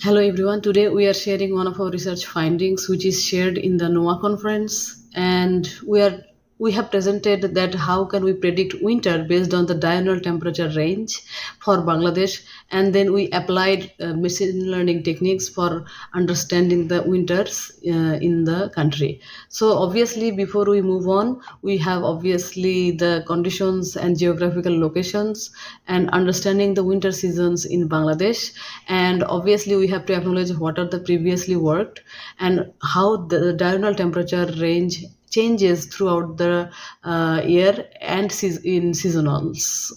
Hello everyone. Today we are sharing one of our research findings, which is shared in the NOAA conference, and we have presented that how can we predict winter based on the diurnal temperature range for Bangladesh, and then we applied machine learning techniques for understanding the winters in the country. So obviously, before we move on, we have obviously the conditions and geographical locations and understanding the winter seasons in Bangladesh, and obviously we have to acknowledge what are the previously worked and how the diurnal temperature range changes throughout the year and in seasonal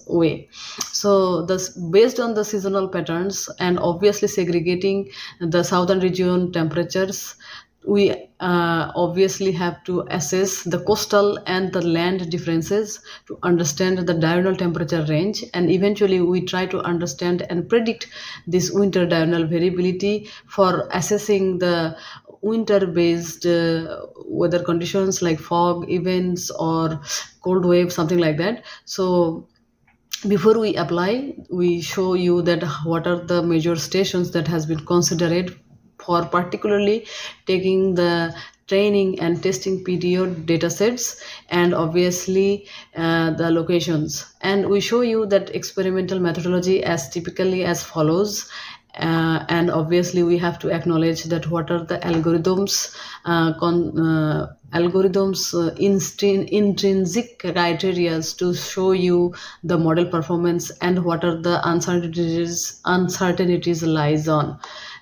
way. So this based on the seasonal patterns and obviously segregating the southern region temperatures, we obviously have to assess the coastal and the land differences to understand the diurnal temperature range, and eventually we try to understand and predict this winter diurnal variability for assessing the winter based weather conditions like fog events or cold wave, something like that. So before we apply, we show you that what are the major stations that has been considered for particularly taking the training and testing period datasets, and obviously the locations. And we show you that experimental methodology as typically as follows. And obviously we have to acknowledge that what are the algorithms intrinsic criteria to show you the model performance and what are the uncertainties lies on.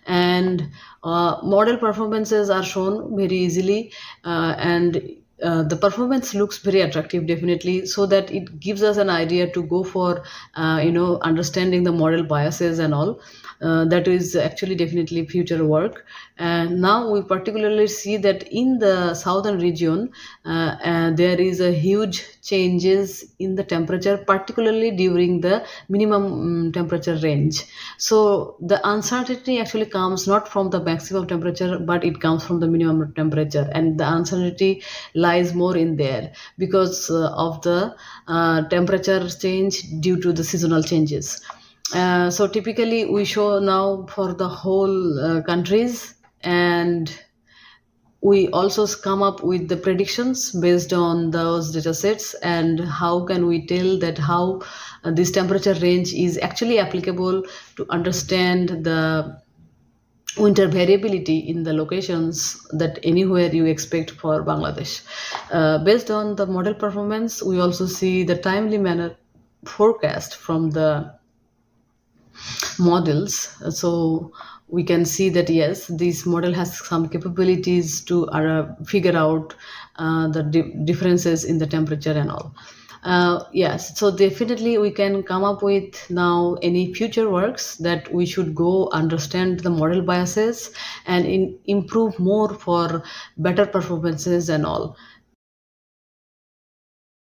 And model performances are shown very easily, and the performance looks very attractive, definitely, so that it gives us an idea to go for understanding the model biases and all. That is actually definitely future work. And now we particularly see that in the southern region there is a huge changes in the temperature, particularly during the minimum temperature range. So the uncertainty actually comes not from the maximum temperature, but it comes from the minimum temperature, and the uncertainty lies more in there because of the temperature change due to the seasonal changes. So typically we show now for the whole countries, and we also come up with the predictions based on those data sets, and how can we tell that how this temperature range is actually applicable to understand the winter variability in the locations that anywhere you expect for Bangladesh. Based on the model performance, we also see the timely manner forecast from the models. So we can see that yes, this model has some capabilities to figure out the differences in the temperature and all. Yes, so definitely we can come up with now any future works that we should go understand the model biases and improve more for better performances and all.